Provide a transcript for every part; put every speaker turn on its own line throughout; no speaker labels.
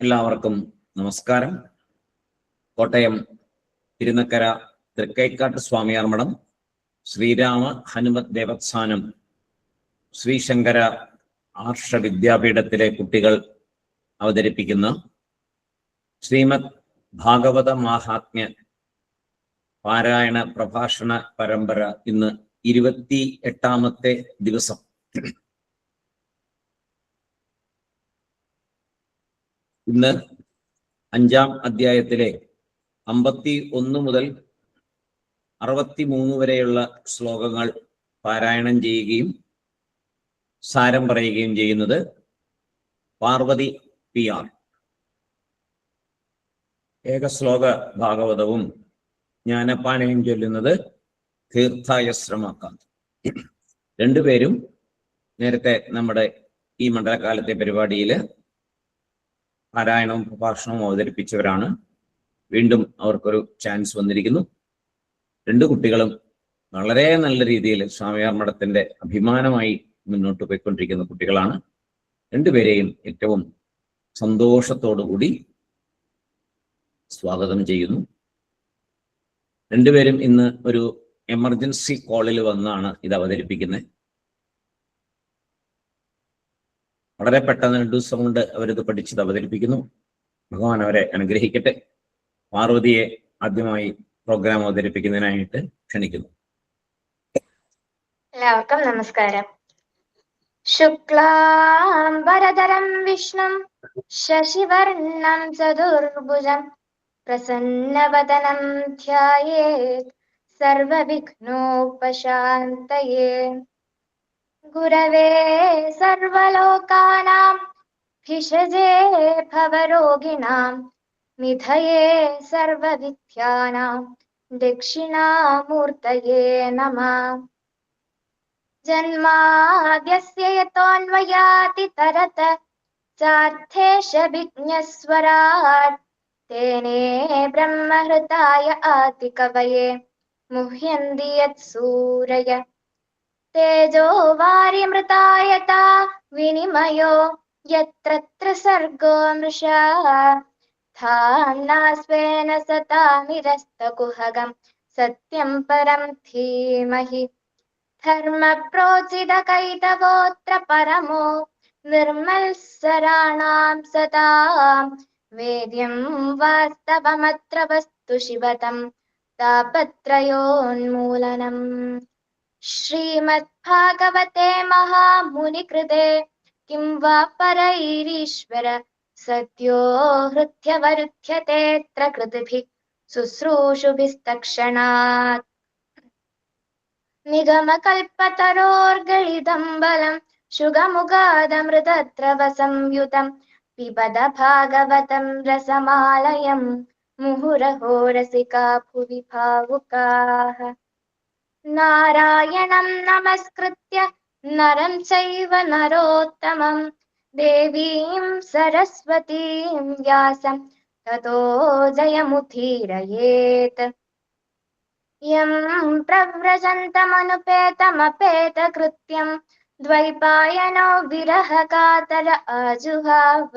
എല്ലാവർക്കും നമസ്കാരം. കോട്ടയം തിരുനക്കര തൃക്കൈക്കാട്ട് സ്വാമിയാർ മഠം ശ്രീരാമ ഹനുമത് ദേവസ്ഥാനം ശ്രീശങ്കര ആർഷ വിദ്യാപീഠത്തിലെ കുട്ടികൾ അവതരിപ്പിക്കുന്ന ശ്രീമദ് ഭാഗവത മാഹാത്മ്യ പാരായണ പ്രഭാഷണ പരമ്പര ഇന്ന് 28ാമത്തെ ദിവസം. ഇന്ന് 5-ാം അധ്യായത്തിലെ 51 മുതൽ 63 വരെയുള്ള ശ്ലോകങ്ങൾ പാരായണം ചെയ്യുകയും സാരം പറയുകയും ചെയ്യുന്നത് പാർവതി PR. ഏകശ്ലോക ഭാഗവതവും ജ്ഞാനപ്പാനയും ചൊല്ലുന്നത് തീർത്ഥായശ്രമാക്കാന്ത്. രണ്ടുപേരും നേരത്തെ നമ്മുടെ ഈ മണ്ഡലകാലത്തെ പരിപാടിയിൽ പാരായണവും പ്രഭാഷണവും അവതരിപ്പിച്ചവരാണ്. വീണ്ടും അവർക്കൊരു ചാൻസ് വന്നിരിക്കുന്നു. രണ്ടു കുട്ടികളും വളരെ നല്ല രീതിയിൽ സ്വാമിയാർ മഠത്തിന്റെ അഭിമാനമായി മുന്നോട്ട് പോയിക്കൊണ്ടിരിക്കുന്ന കുട്ടികളാണ്. രണ്ടുപേരെയും ഏറ്റവും സന്തോഷത്തോടുകൂടി സ്വാഗതം ചെയ്യുന്നു. രണ്ടുപേരും ഇന്ന് ഒരു എമർജൻസി കോളിൽ വന്നാണ് ഇത് അവതരിപ്പിക്കുന്നത്. വളരെ പെട്ടെന്ന് 2 ദിവസം കൊണ്ട് അവരിത് പഠിച്ചത് അവതരിപ്പിക്കുന്നു. ഭഗവാൻ അവരെ അനുഗ്രഹിക്കട്ടെ. പാർവതിയെ ആദ്യമായി പ്രോഗ്രാം അവതരിപ്പിക്കുന്നതിനായിട്ട് ക്ഷണിക്കുന്നു.
എല്ലാവർക്കും നമസ്കാരം. ശുക്ലാംബരധരം വിഷ്ണും ശശിവർണം ചതുർഭുജം പ്രസന്നവദനം ധ്യായേത് സർവവിഘ്നോപശാന്തയേ. ഗുരവേ സർവലോകാനാം ഭിഷജേ ഭവരോഗിണാം നിധയേ സർവവിദ്യാനാം ദക്ഷിണാമൂർത്തയേ നമഃ. ജന്മാദ്യസ്യ യതോന്വയാതി തരത ചാർത്ഥേഷഭിജ്ഞസ്വരാട് തേനേ ബ്രഹ്മഹൃതായ ആദികവയേ മുഹ്യന്തി യത്സൂരയ. തേജോ വാര്യമൃതായതാ വിനിമയോ യത്ര ത്രിസർഗോ മൃഷാ ധാമ്നാ സ്വേന സദാ നിരസ്തകുഹകം സത്യം പരം ധീമഹി. ധർമ്മപ്രോചിതകൈതവോത്ര പരമോ നിർമ്മത്സരാണാം സദാ വേദ്യം വാസ്തവമത്ര വസ്തു ശിവതം താപത്രയോന്മൂലനം. ശ്രീമദ്ഭാഗവതേ മഹാമുനികൃതേ കിം വാ പരൈരീശ്വര സദ്യോ ഹൃദ്യവരുധ്യതേത്ര കൃതിഭിഃ ശുശ്രൂഷുഭിസ്തക്ഷണാത്. നിഗമകൽപതരോർഗളിതം ബലം ശുഗമുഖാദമൃതദ്രവ സംയുതം പിബത ഭാഗവതം രസമാലയം മുഹുരഹോ രസികാ ഭുവി ഭാവുകാഃ. നാരായണം നമസ്കൃത്യ നരം ചൈവ നരോത്തമം ദേവീം സരസ്വതീം വ്യാസം തതോ ജയമുദീരയേത്. യം പ്രവ്രജന്തമനുപേതമപേതകൃത്യം ദ്വൈപായനോ വിരഹകാതര ആജുഹാവ.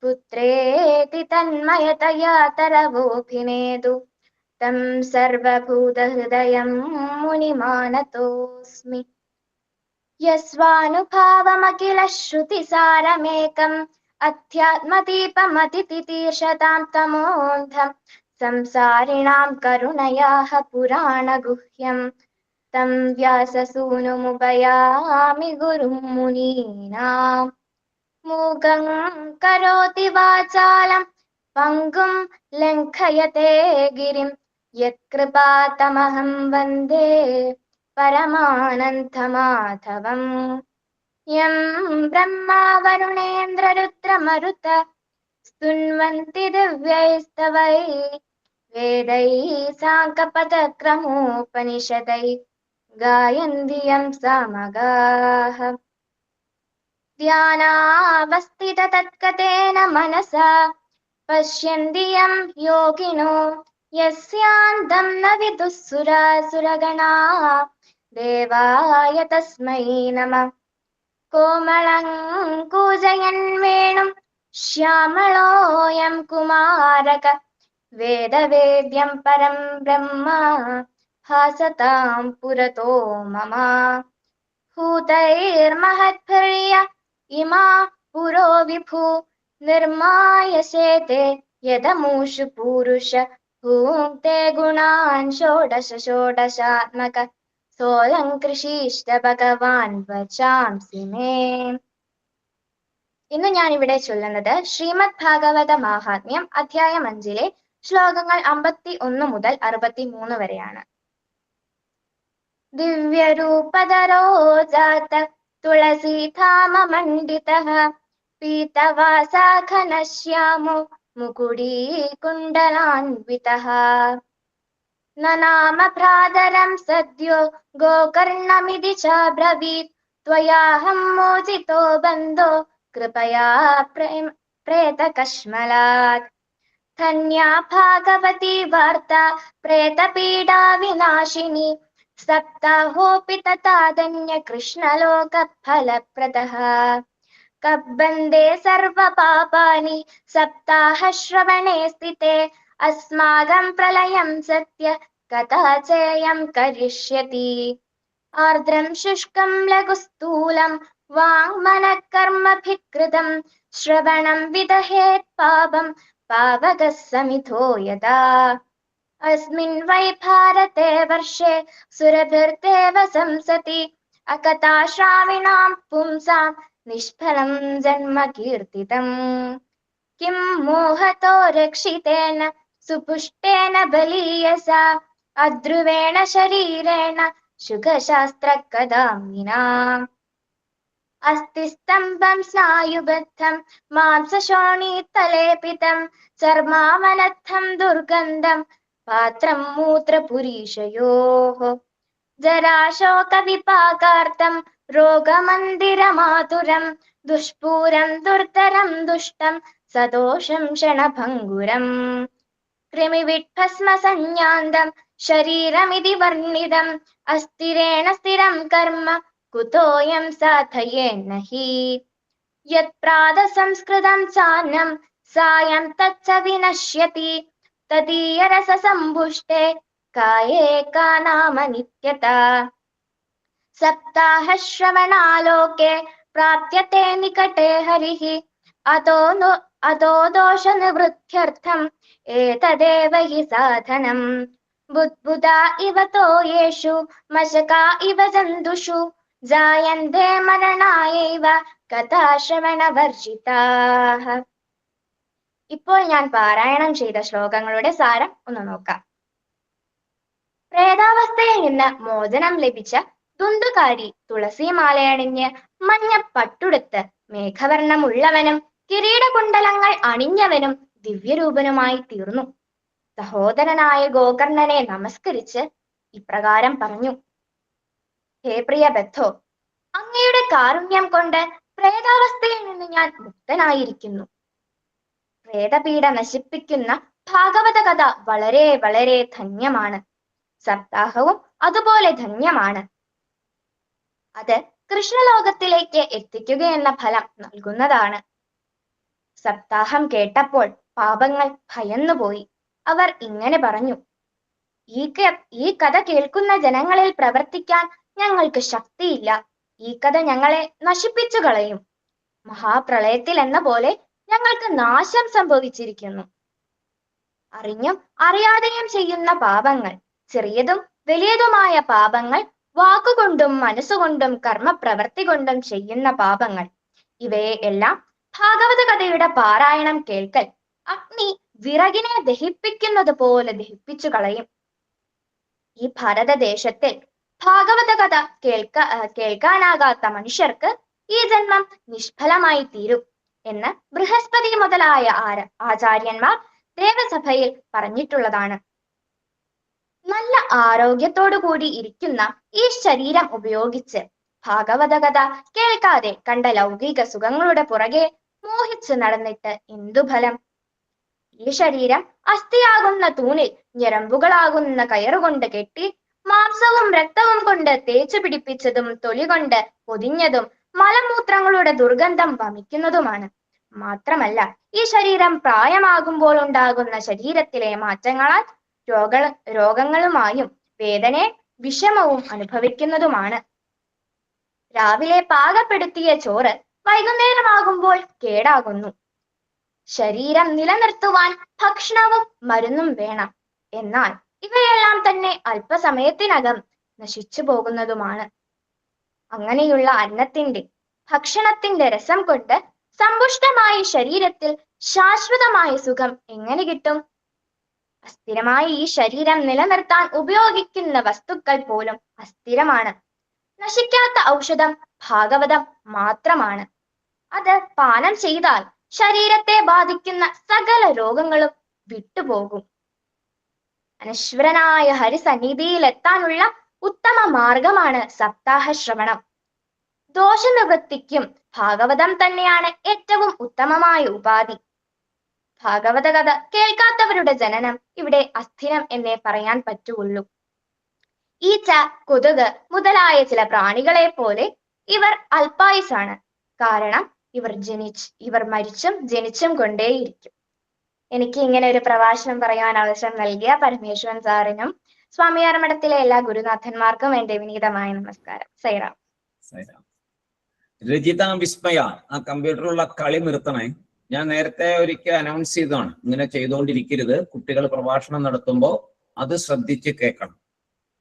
പുത്രേതി തന്മയതയാ തരവോഭിനേദു തം സർവഭൂതഹൃദയം മുനിമാനതോസ്മി. യസ്വാനുഭാവമഖില ശ്രുതിസാരമേകം അധ്യാത്മദീപമതിതിതീർഷതാം തമോന്ധം സംസാരിണാം കരുണയാഃ പുരാണഗുഹ്യം തം വ്യാസസൂനുമുപയാമി ഗുരും മുനീനാം. മൂകം കരോതി വാചാലം പങ്കും ലംഘയത്തെ ഗിരിം യത്കൃപാതമഹം വന്ദേ പരമാനന്ദമാധവം. യം ബ്രഹ്മാ വരുണേന്ദ്രരുദ്രമരുത സ്തുന്വന്തി ദിവ്യൈസ്തവൈഃ വേദൈഃ സാംഗപദക്രമോപനിഷദൈഃ ഗായന്തി യം സാമഗാഃ. ധ്യാനാവസ്ഥിത തത്കതേന മനസാ പശ്യന്തി യം യോഗിനോ യസ്യാന്തം ന വിദുഃ സുരാസുരഗണാഃ ദേവായ തസ്മൈ നമഃ. കോമളം കൂജയൻ വേണും ശ്യാമളോയം കുമാരക വേദവേദ്യം പരം ബ്രഹ്മ ഹാസതാം പുരതോ മമ ഭൂതൈർമഹദ്ഭിര്യ ഇമാ പുരോ വിഭു നിർമായസേതേ യദമൂഷു പൂരുഷ ഭൂങ്ക്തേ ഗുണാൻ ഷോഡശ ഷോഡശാത്മക സോയം കൃഷിഷ്ട ഭഗവാൻ വചാംസി മേ. ഇന്ന് ഞാൻ ഇവിടെ ചൊല്ലുന്നത് ശ്രീമദ് ഭാഗവത മാഹാത്മ്യം അധ്യായം 5 ശ്ലോകങ്ങൾ 51 മുതൽ 63 വരെയാണ്. ദിവ്യരൂപധരോ ജാത തുളസീധാമ മണ്ഡിതഃ പീതവാസാ ഘനശ്യാമോ മുകുടീ കുണ്ഡലാൻവിതഃ നനാമ ഭ്രാതരം സദ്യോ ഗോകർണമിതി ച ബ്രവീത് ത്വയാഹം മോചിതോ ബന്ധോ കൃപയാ പ്രേതകശ്മലാത് ധന്യാ ഭാഗവതി വാർത്താ പ്രേതപീഡാ വിനാശിനി സപ്താഹോപി തഥാ ധന്യ കൃഷ്ണലോകഫലപ്രദഃ കബ്ബന്ദേ സർവപാപാനി സപ്താഹശ്രവണേ സ്ഥിതേ അസ്മാകം പ്രളയം സത്യ കഥാചേയം കരിഷ്യതി ആർദ്രം ശുഷ്കം ലഘുസ്ഥൂലം വാങ്മനഃകർമ്മഭികൃതം ശ്രവണം വിദഹേത് പാപം പാവകഃ സമിധോ യഥാ അസ്മിൻ വൈ ഭാരതേ വർഷേ സുരഭിർദേവ സംസതി അകഥാശ്രാവിണാം പുംസാം നിഷ്ഫലം ജന്മ കീർത്തിതം കിം മോഹതോ രക്ഷിതേന സുപുഷ്ടേന ബലീയസാ അദ്രുവേണ ശരീരേണ ശുഖശാസ്ത്രകദാമിനാ അസ്ഥി സ്തംഭം സ്നായുബദ്ധം മാംസശോണീതലേപിതം ചർമാവനദ്ധം ദുർഗന്ധം പാത്രം മൂത്രപുരീഷയോഃ ജരാശോകവിപാകാർത്തം രോഗമന്ദിരമാതുരം ദുഷ്പൂരം ദുർധരം ദുഷ്ടം സദോഷം ക്ഷണഭംഗുരം കൃമിവിഡ്ഭസ്മ സംജ്ഞാന്തം ശരീരമിതി വർണ്ണിതം അസ്ഥിരേണ സ്ഥിരം കർമ്മ കുതോയം സാധയേന്ന ഹി യത് പ്രാതഃ സംസ്കൃതം ചാന്നം സായം തച്ഛ വിനശ്യതി തദീയരസസംപുഷ്ടേ കായേ കാ നാമ നിത്യതാ സപ്താഹശ്രവണാലോകേ പ്രാപ്യത്തെ നികടേ ഹരിഃ അതോ ദോഷനിവൃദ്ധ്യർത്ഥം ഏതദേവ ഹി സാധനം ബുദ്ബുദാ ഇവ തോയേഷു മശകാ ഇവ ജന്തുഷു ജായന്തേ മരണായൈവ കഥാശ്രവണവർജിതാഃ. ഇപ്പോൾ ഞാൻ പാരായണം ചെയ്ത ശ്ലോകങ്ങളുടെ സാരം ഒന്ന് നോക്കാം. പ്രേതാവസ്ഥയിൽ നിന്ന് മോചനം ലഭിച്ച ദുന്ദുകാരി തുളസിമാലയണിഞ്ഞ് മഞ്ഞ പട്ടുടുത്ത് മേഘവർണ്ണമുള്ളവനും കിരീടകുണ്ടലങ്ങൾ അണിഞ്ഞവനും ദിവ്യരൂപനുമായി തീർന്നു. സഹോദരനായ ഗോകർണനെ നമസ്കരിച്ച് ഇപ്രകാരം പറഞ്ഞു: ഹേ പ്രിയ ബദ്ധോ, അങ്ങയുടെ കാരുണ്യം കൊണ്ട് പ്രേതാവസ്ഥയിൽ നിന്ന് ഞാൻ മുക്തനായിരിക്കുന്നു. പ്രേതപീഡ നശിപ്പിക്കുന്ന ഭാഗവത കഥ വളരെ വളരെ ധന്യമാണ്. സപ്താഹവും അതുപോലെ ധന്യമാണ്. അത് കൃഷ്ണലോകത്തിലേക്ക് എത്തിക്കുകയെന്ന ഫലം നൽകുന്നതാണ്. സപ്താഹം കേട്ടപ്പോൾ പാപങ്ങൾ ഭയന്നുപോയി. അവർ ഇങ്ങനെ പറഞ്ഞു: ഈ കഥ കേൾക്കുന്ന ജനങ്ങളിൽ പ്രവർത്തിക്കാൻ ഞങ്ങൾക്ക് ശക്തിയില്ല. ഈ കഥ ഞങ്ങളെ നശിപ്പിച്ചു കളയും. മഹാപ്രളയത്തിൽ എന്ന പോലെ ഞങ്ങൾക്ക് നാശം സംഭവിച്ചിരിക്കുന്നു. അറിഞ്ഞും അറിയാതെയും ചെയ്യുന്ന പാപങ്ങൾ, ചെറിയതും വലിയതുമായ പാപങ്ങൾ, വാക്കുകൊണ്ടും മനസ്സുകൊണ്ടും കർമ്മപ്രവൃത്തി കൊണ്ടും ചെയ്യുന്ന പാപങ്ങൾ, ഇവയെ എല്ലാം ഭാഗവത കഥയുടെ പാരായണം കേൾക്കൽ അഗ്നി വിറകിനെ ദഹിപ്പിക്കുന്നത് പോലെ ദഹിപ്പിച്ചു കളയും. ഈ ഭാരതദേശത്തിൽ ഭാഗവത കഥ കേൾക്കാനാകാത്ത മനുഷ്യർക്ക് ഈ ജന്മം നിഷ്ഫലമായി തീരും എന്ന് ബൃഹസ്പതി മുതലായ ആചാര്യന്മാർ ദേവസഭയിൽ പറഞ്ഞിട്ടുള്ളതാണ്. നല്ല ആരോഗ്യത്തോടു കൂടി ഇരിക്കുന്ന ഈ ശരീരം ഉപയോഗിച്ച് ഭാഗവത കഥ കേൾക്കാതെ കണ്ട ലൗകിക സുഖങ്ങളുടെ പുറകെ മോഹിച്ച് നടന്നിട്ട് എന്തു ഫലം? ഈ ശരീരം അസ്ഥിയാകുന്ന തൂണിൽ ഞരമ്പുകളാകുന്ന കയറുകൊണ്ട് കെട്ടി മാംസവും രക്തവും കൊണ്ട് തേച്ചു പിടിപ്പിച്ചതും തൊലി കൊണ്ട് പൊതിഞ്ഞതും മലമൂത്രങ്ങളുടെ ദുർഗന്ധം വമിക്കുന്നതുമാണ്. മാത്രമല്ല ഈ ശരീരം പ്രായമാകുമ്പോൾ ഉണ്ടാകുന്ന ശരീരത്തിലെ മാറ്റങ്ങളാൽ രോഗങ്ങളുമായും വേദനയും വിഷമവും അനുഭവിക്കുന്നതുമാണ്. രാവിലെ പാകപ്പെടുത്തിയ ചോറ് വൈകുന്നേരമാകുമ്പോൾ കേടാകുന്നു. ശരീരം നിലനിർത്തുവാൻ ഭക്ഷണവും മരുന്നും വേണം. എന്നാൽ ഇവയെല്ലാം തന്നെ അല്പസമയത്തിനകം നശിച്ചു പോകുന്നതുമാണ്. അങ്ങനെയുള്ള ഭക്ഷണത്തിന്റെ രസം കൊണ്ട് സമ്പുഷ്ടമായ ശരീരത്തിൽ ശാശ്വതമായ സുഖം എങ്ങനെ കിട്ടും? അസ്ഥിരമായ ഈ ശരീരം നിലനിർത്താൻ ഉപയോഗിക്കുന്ന വസ്തുക്കൾ പോലും അസ്ഥിരമാണ്. നശിക്കാത്ത ഔഷധം ഭാഗവതം മാത്രമാണ്. അത് പാനം ചെയ്താൽ ശരീരത്തെ ബാധിക്കുന്ന സകല രോഗങ്ങളും വിട്ടുപോകും. അനശ്വരനായ ഹരിസന്നിധിയിൽ എത്താനുള്ള ഉത്തമ മാർഗമാണ് സപ്താഹ ശ്രവണം. ദോഷനിവൃത്തിക്കും ഭാഗവതം തന്നെയാണ് ഏറ്റവും ഉത്തമമായ ഉപാധി. ഭാഗവത കഥ കേൾക്കാത്തവരുടെ ജനനം ഇവിടെ അസ്ഥിരം എന്നേ പറയാൻ പറ്റുള്ളൂ. ഈച്ച, കൊതുക് മുതലായ ചില പ്രാണികളെ പോലെ ഇവർ അല്പായുസാണ്. കാരണം ഇവർ മരിച്ചും ജനിച്ചും കൊണ്ടേയിരിക്കും. എനിക്ക് ഇങ്ങനെ ഒരു പ്രഭാഷണം പറയാൻ അവസരം നൽകിയ പരമേശ്വരൻ സാറിനും സ്വാമിയാർ മഠത്തിലെ എല്ലാ ഗുരുനാഥന്മാർക്കും എന്റെ വിനീതമായ നമസ്കാരം. സൈറാം.
രജിത, വിസ്മയ, ആ കമ്പ്യൂട്ടറിലുള്ള കളി നിർത്തണേ. ഞാൻ നേരത്തെ ഒരിക്കൽ അനൗൺസ് ചെയ്തതാണ്, ഇങ്ങനെ ചെയ്തുകൊണ്ടിരിക്കരുത്. കുട്ടികൾ പ്രഭാഷണം നടത്തുമ്പോൾ അത് ശ്രദ്ധിച്ച് കേൾക്കണം,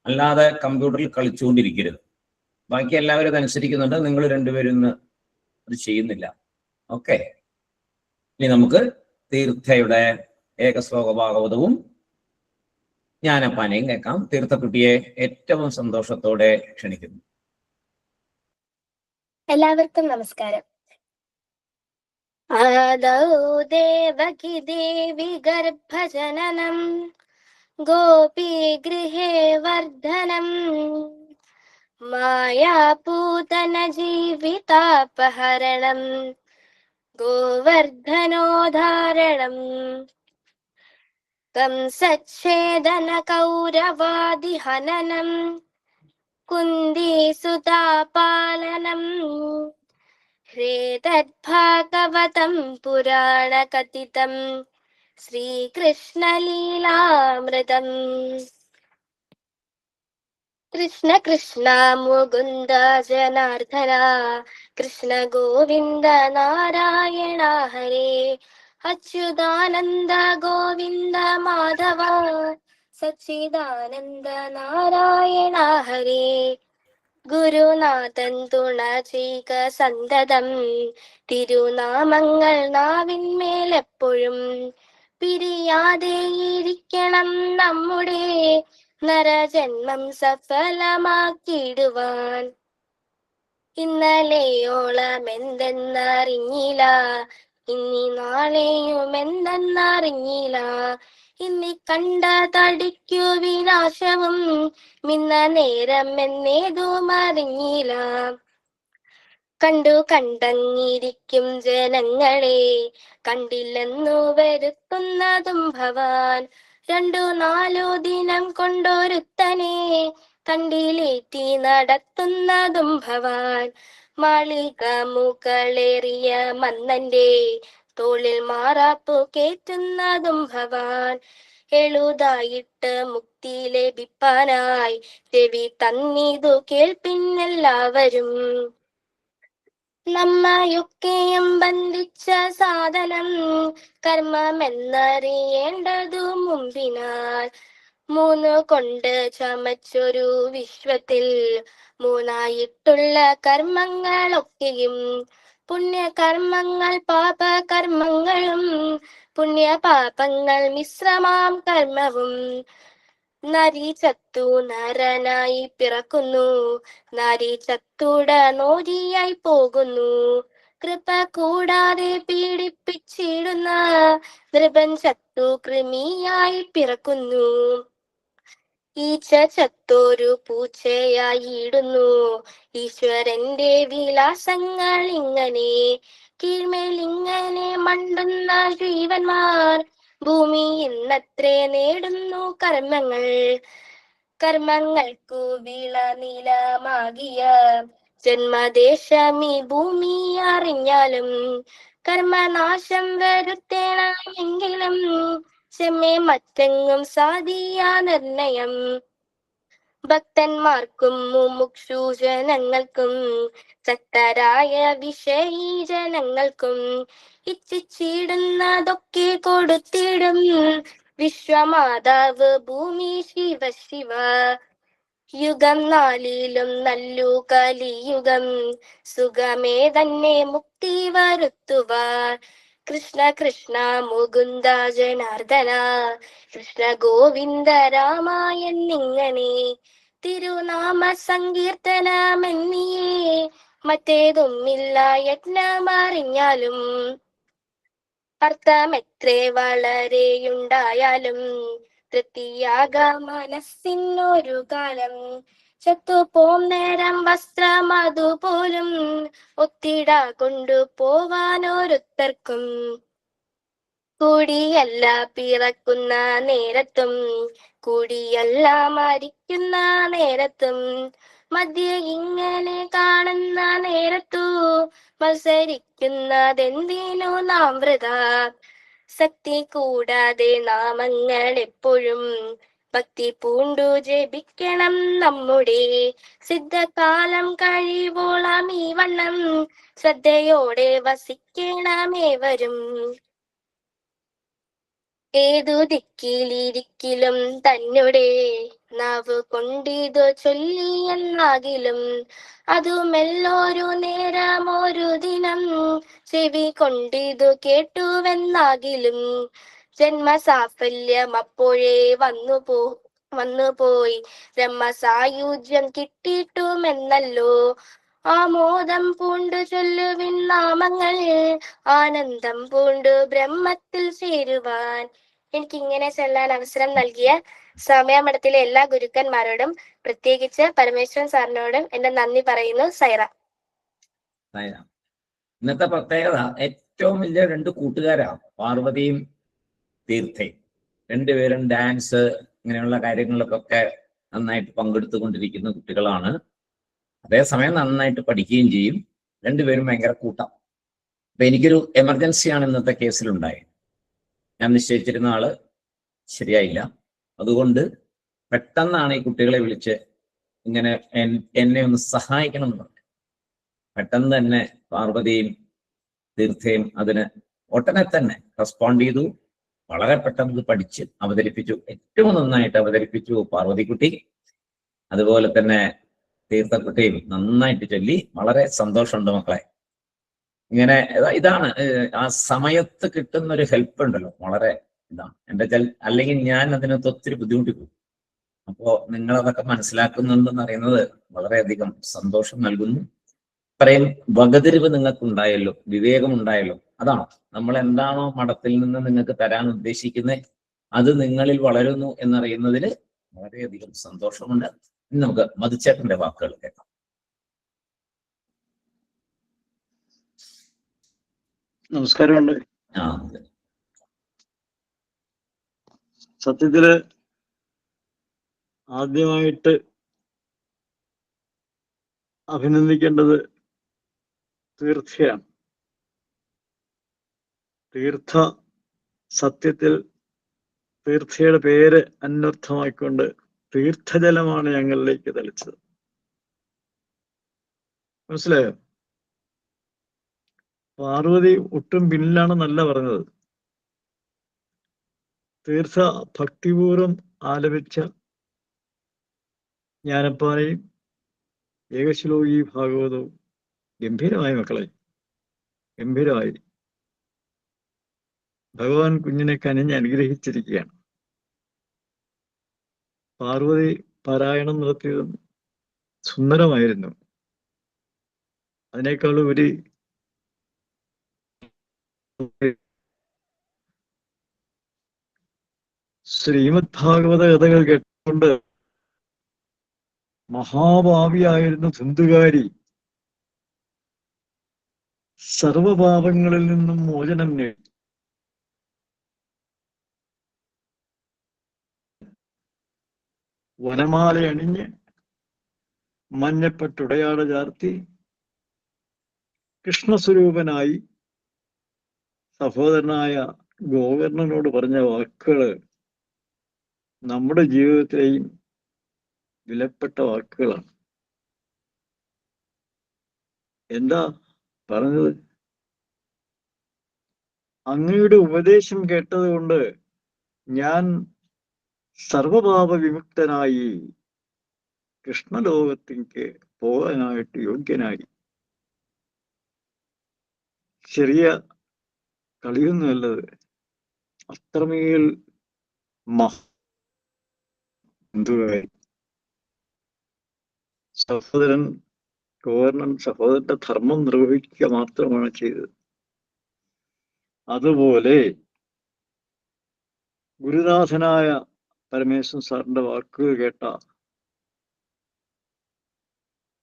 അല്ലാതെ കമ്പ്യൂട്ടറിൽ കളിച്ചുകൊണ്ടിരിക്കരുത്. ബാക്കി എല്ലാവരും അതനുസരിക്കുന്നുണ്ട്, നിങ്ങൾ രണ്ടുപേരും ഇന്ന് അത് ചെയ്യുന്നില്ല. ഓക്കെ, ഇനി നമുക്ക് തീർത്ഥയുടെ ഏകശ്ലോക ഭാഗവതവും ജ്ഞാനപ്പാനയും കേൾക്കാം. തീർത്ഥക്കുട്ടിയെ ഏറ്റവും സന്തോഷത്തോടെ ക്ഷണിക്കുന്നു.
എല്ലാവർക്കും നമസ്കാരം. ആദൗ ദേവകി ദേവി ഗർഭജനനം ഗോപീഗൃഹേ വർദ്ധനം മായാപൂതന ജീവിതാപഹരണം ഗോവർദ്ധനോദ്ധാരണം കംസച്ഛേദന കൗരവാദിഹനനം കുന്ദീസുതാപാലനം ഹ്രേതദ്ഭാഗവതം പുരാണകഥിതം ശ്രീകൃഷ്ണലീലാമൃതം. കൃഷ്ണ കൃഷ്ണ മുകുന്ദ ജനാർദ്ദന കൃഷ്ണ ഗോവിന്ദ നാരായണ ഹരേ അച്യുതാനന്ദ ഗോവിന്ദ മാധവ സച്ചിദാനന്ദ നാരായണ ഹരേ. ഗുരുനാഥൻ തുണ ചെയ്യുക സന്തതം, തിരുനാമങ്ങൾ നാവിന്മേലെപ്പോഴും പിരിയാതെയിരിക്കണം നമ്മുടെ നരജന്മം സഫലമാക്കിയിടുവാൻ. ഇന്നലെയോളം എന്തെന്നറിഞ്ഞില്ല, ഇനി നാളെയും എന്തെന്നറിഞ്ഞില്ല, ഇനി കണ്ട തടിക്കു വിനാശവും മിന്ന നേരം എന്നേതും അറിഞ്ഞില്ല. കണ്ടു കണ്ടങ്ങിരിക്കും ജനങ്ങളെ കണ്ടില്ലെന്നു വരുത്തുന്നതും ഭവാൻ. 2-4 ദിനം കൊണ്ടൊരുത്തനെ കണ്ടിലേറ്റി നടത്തുന്നതും ഭവാൻ. മാളിക മുകളേറിയ മന്നന്റെ തോളിൽ മാറാപ്പു കേറ്റുന്നതും ഭവാൻ. എളുതായിട്ട് മുക്തി ലഭിപ്പാനായി ചെവി തന്നിതു കേൾപ്പിന്നെല്ലാവരും. നമ്മയൊക്കെയും ബന്ധിച്ച സാധനം കർമ്മമെന്നറിയേണ്ടതു മുമ്പിനാൽ. 3 കൊണ്ട് ചമച്ചൊരു വിശ്വത്തിൽ 3ആയിട്ടുള്ള കർമ്മങ്ങളൊക്കെയും പുണ്യകർമ്മങ്ങൾ പാപകർമ്മങ്ങളും പുണ്യപാപങ്ങൾ മിശ്രമാം കർമ്മവും. നരി ചത്തു നരനായി പിറക്കുന്നു, നരി ചത്തുട നോരിയായി പോകുന്നു. കൃപ കൂടാതെ പീഡിപ്പിച്ചിടുന്ന നൃപൻ ചത്തു കൃമിയായി പിറക്കുന്നു. ഈച്ച ചത്തോരു പൂച്ചയായിടുന്നു. ഈശ്വരന്റെ വിലാസങ്ങൾ ഇങ്ങനെ കീഴ്മേലിങ്ങനെ മണ്ടുന്ന ജീവന്മാർ ഭൂമി ഇന്നത്രേ നേടുന്നു കർമ്മങ്ങൾ. കർമ്മങ്ങൾക്കു വിളനിലമാകിയ ജന്മദേശമീ ഭൂമി അറിഞ്ഞാലും കർമ്മനാശം വരുത്തേണമെങ്കിലും ചെമ്മേ മറ്റെങ്ങും സാധിയാ നിർണയം. ഭക്തന്മാർക്കും മുമുക്ഷു ജനങ്ങൾക്കും ശക്തരായ വിഷയീ ജനങ്ങൾക്കും ഇച്ഛിച്ചിടുന്നതൊക്കെ കൊടുത്തിടും വിശ്വമാതാവ് ഭൂമി ശിവ ശിവ. യുഗം നാലിലും നല്ലു കലിയുഗം സുഖമേ തന്നെ മുക്തി വരുത്തുവാൻ. കൃഷ്ണ കൃഷ്ണ മുകുന്ദ ജനാർദ്ദന കൃഷ്ണ ഗോവിന്ദ രാമായ എന്നിങ്ങനെ തിരുനാമ സങ്കീർത്തനമെന്നിയേ മറ്റേതുമില്ല യജ്ഞമറിഞ്ഞാലും. അർത്ഥമെത്രേ വളരെയുണ്ടായാലും തൃപ്തിയാക മനസ്സിനൊരു കാലം. ചത്തുപോം നേരം വസ്ത്രം അതുപോലും ഒത്തിട കൊണ്ടുപോവാനോരുത്തർക്കും. കൂടിയല്ല പിറക്കുന്ന നേരത്തും കൂടിയല്ല മരിക്കുന്ന നേരത്തും മധ്യ ഇങ്ങനെ കാണുന്ന നേരത്തു മത്സരിക്കുന്നതെന്തിനു നാം വൃഥ. ശക്തി കൂടാതെ നാമങ്ങൾ എപ്പോഴും ഭക്തി പൂണ്ടു ജപിക്കണം നമ്മുടെ. സിദ്ധകാലം കഴിവോളം ഈ വണ്ണം ശ്രദ്ധയോടെ വസിക്കണമേവരും. ഏതു ദിക്കിലിരിക്കിലും തന്നെ നാവ് കൊണ്ടിതു ചൊല്ലിയെന്നാകിലും അതുമെല്ലൊരു നേരം ഒരു ദിനം ചെവി കൊണ്ടിതു കേട്ടുവെന്നാകിലും ജന്മസാഫല്യം അപ്പോഴേ വന്നുപോയി ബ്രഹ്മസായുജ്യം കിട്ടിയിട്ടുമെന്നല്ലോ. ആമോദം പൂണ്ടു ചൊല്ലുവിൻ നാമങ്ങൾ ആനന്ദം പൂണ്ടു ബ്രഹ്മത്തിൽ ചേരുവാൻ. എനിക്കിങ്ങനെ ചൊല്ലാൻ അവസരം നൽകിയ സമയമഠത്തിലെ എല്ലാ ഗുരുക്കന്മാരോടും പ്രത്യേകിച്ച് പരമേശ്വരൻ സാറിനോടും എന്റെ നന്ദി പറയുന്നു. സൈറ.
ഇന്നത്തെ പ്രത്യേകത ഏറ്റവും വലിയ രണ്ട് കൂട്ടുകാരാണ് പാർവതിയും തീർത്ഥയും. രണ്ടുപേരും ഡാൻസ് ഇങ്ങനെയുള്ള കാര്യങ്ങളിലൊക്കെ നന്നായിട്ട് പങ്കെടുത്തുകൊണ്ടിരിക്കുന്ന കുട്ടികളാണ്. അതേസമയം നന്നായിട്ട് പഠിക്കുകയും ചെയ്യും. രണ്ടുപേരും ഭയങ്കര കൂട്ടം. അപ്പൊ എനിക്കൊരു എമർജൻസിയാണ് ഇന്നത്തെ കേസിലുണ്ടായത്. ഞാൻ നിശ്ചയിച്ചിരുന്ന ആള് ശരിയായില്ല. അതുകൊണ്ട് പെട്ടെന്നാണ് ഈ കുട്ടികളെ വിളിച്ച് ഇങ്ങനെ എന്നെ ഒന്ന് സഹായിക്കണം എന്ന് പറഞ്ഞു. പെട്ടെന്ന് തന്നെ പാർവതിയും തീർത്ഥയും അതിന് ഒട്ടനെ തന്നെ റെസ്പോണ്ട് ചെയ്തു. വളരെ പെട്ടെന്ന് പഠിച്ച് അവതരിപ്പിച്ചു. ഏറ്റവും നന്നായിട്ട് അവതരിപ്പിച്ചു പാർവതിക്കുട്ടി. അതുപോലെ തന്നെ തീർത്ഥക്കുട്ടിയും നന്നായിട്ട് ചൊല്ലി. വളരെ സന്തോഷമുണ്ട് മക്കളെ. ഇങ്ങനെ ഇതാണ് ആ സമയത്ത് കിട്ടുന്ന ഒരു ഹെൽപ്പ് ഉണ്ടല്ലോ, വളരെ ഇതാണ്. അല്ലെങ്കിൽ ഞാൻ അതിനകത്ത് ഒത്തിരി ബുദ്ധിമുട്ടി പോകും. അപ്പോ നിങ്ങളതൊക്കെ മനസ്സിലാക്കുന്നുണ്ടെന്ന് അറിയുന്നത് വളരെയധികം സന്തോഷം നൽകുന്നു. ഇത്രയും വകതിരിവ് നിങ്ങൾക്കുണ്ടായല്ലോ, വിവേകമുണ്ടായല്ലോ. അതാണ് നമ്മൾ എന്താണോ മഠത്തിൽ നിന്ന് നിങ്ങൾക്ക് തരാൻ ഉദ്ദേശിക്കുന്നത് അത് നിങ്ങളിൽ വളരുന്നു എന്നറിയുന്നതിൽ വളരെയധികം സന്തോഷമുണ്ട്. ഇനി നമുക്ക് മധുച്ചേട്ടന്റെ വാക്കുകൾ കേൾക്കാം.
നമസ്കാരമുണ്ട്.
ആ,
സത്യത്തില് ആദ്യമായിട്ട് അഭിനന്ദിക്കേണ്ടത് തീർത്ഥയാണ്. തീർത്ഥ സത്യത്തിൽ തീർത്ഥയുടെ പേര് അന്വർത്ഥമായിക്കൊണ്ട് തീർത്ഥജലമാണ് ഞങ്ങളിലേക്ക് തളിച്ചത്. മനസ്സിലായോ? പാർവതി ഒട്ടും പിന്നിലാണെന്നല്ല പറഞ്ഞത്. തീർത്ഥ ഭക്തിപൂർവം ആലപിച്ച ജ്ഞാനപ്പാനയും ഏകശ്ലോകി ഭാഗവതവും ഗംഭീരമായി മക്കളെ, ഗംഭീരമായി. ഭഗവാൻ കുഞ്ഞിനെ കനിഞ്ഞ് അനുഗ്രഹിച്ചിരിക്കുകയാണ്. പാർവതി പാരായണം നടത്തിയതും സുന്ദരമായിരുന്നു. അതിനേക്കാളുപരി ശ്രീമദ് ഭാഗവത കഥകൾ കേട്ടുകൊണ്ട് മഹാഭാവിയായിരുന്ന ധുന്തുകാരി സർവപാപങ്ങളിൽ നിന്നും മോചനം നേടി വനമാല അണിഞ്ഞ് മഞ്ഞപ്പെട്ടുടയാട ചാർത്തി കൃഷ്ണസ്വരൂപനായി സഹോദരനായ ഗോകർണനോട് പറഞ്ഞ വാക്കുകള് നമ്മുടെ ജീവിതത്തിലെയും വിലപ്പെട്ട വാക്കുകളാണ്. എന്താ പറഞ്ഞത്? അങ്ങയുടെ ഉപദേശം കേട്ടതുകൊണ്ട് ഞാൻ സർവപാപ വിമുക്തനായി കൃഷ്ണലോകത്തേക്ക് പോകാനായിട്ട് യോഗ്യനായി. ചെറിയ കളിയൊന്നുമല്ലത്. അത്രമേൽ എന്തുവായി സഹോദരൻ ഗോവർണൻ സഹോദരന്റെ ധർമ്മം നിർവഹിക്കുക മാത്രമാണ് ചെയ്തത്. അതുപോലെ ഗുരുനാഥനായ പരമേശ്വരൻ സാറിന്റെ വാക്കുകൾ കേട്ട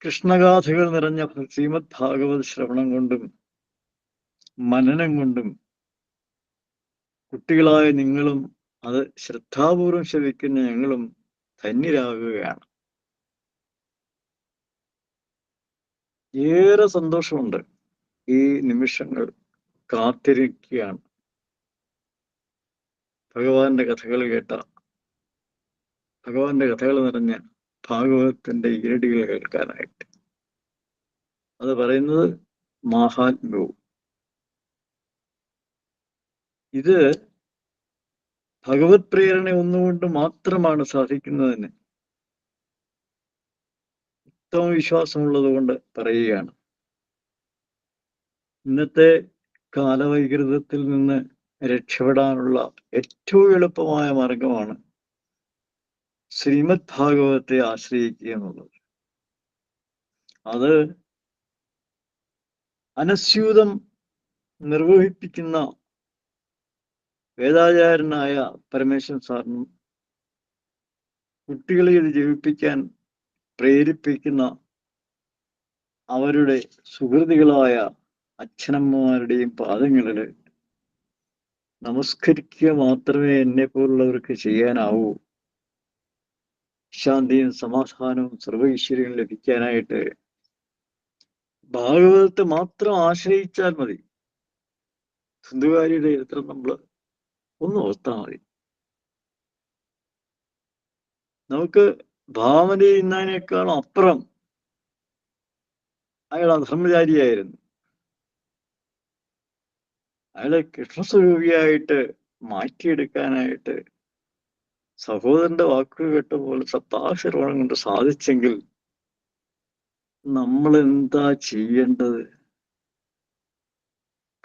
കൃഷ്ണഗാഥകൾ നിറഞ്ഞ ശ്രീമദ് ഭാഗവത് ശ്രവണം കൊണ്ടും മനനം കൊണ്ടും കുട്ടികളായ നിങ്ങളും അത് ശ്രദ്ധാപൂർവം ശ്രവിക്കുന്ന ഞങ്ങളും ധന്യരാകുകയാണ്. ഏറെ സന്തോഷമുണ്ട്. ഈ നിമിഷങ്ങൾ കാത്തിരിക്കുകയാണ് ഭഗവാന്റെ കഥകൾ കേട്ട, ഭഗവാന്റെ കഥകൾ നിറഞ്ഞ ഭാഗവതത്തിന്റെ ഈരടികൾ കേൾക്കാനായിട്ട്. അത് പറയുന്നത് മാഹാത്മ്യവും. ഇത് ഭഗവത് പ്രേരണ ഒന്നുകൊണ്ട് മാത്രമാണ് സാധിക്കുന്നതിന് ഉത്തമ വിശ്വാസമുള്ളത് കൊണ്ട് പറയുകയാണ്. ഇന്നത്തെ കാലവൈകൃതത്തിൽ നിന്ന് രക്ഷപ്പെടാനുള്ള ഏറ്റവും എളുപ്പമായ മാർഗമാണ് ശ്രീമദ് ഭാഗവതത്തെ ആശ്രയിക്കുക എന്നുള്ളത്. അത് അനസ്യൂതം നിർവഹിപ്പിക്കുന്ന വേദാചാര്യനായ പരമേശ്വരൻ സാറിനും കുട്ടികളെ ഇത് ജപിപ്പിക്കാൻ പ്രേരിപ്പിക്കുന്ന അവരുടെ സുഹൃതികളായ അച്ഛനമ്മമാരുടെയും പാദങ്ങളിൽ നമസ്കരിക്കുക മാത്രമേ എന്നെ പോലുള്ളവർക്ക് ചെയ്യാനാവൂ. ശാന്തിയും സമാധാനവും സർവൈശ്വര്യവും ലഭിക്കാനായിട്ട് ഭാഗവതത്തെ മാത്രം ആശ്രയിച്ചാൽ മതി. സിന്ധുകാരിയുടെ ചരിത്രം നമ്മൾ ഒന്ന് ഓർത്താൽ മതി. നമുക്ക് ഭാവന ചെയ്യുന്നതിനേക്കാളും അപ്പുറം അയാൾ അധർമ്മചാരിയായിരുന്നു. അയാളെ കൃഷ്ണസ്വരൂപിയായിട്ട് മാറ്റിയെടുക്കാനായിട്ട് സഹോദരന്റെ വാക്കുകൾ കേട്ട പോലെ സപ്താശ്രവണം കൊണ്ട് സാധിച്ചെങ്കിൽ നമ്മൾ എന്താ ചെയ്യേണ്ടത്?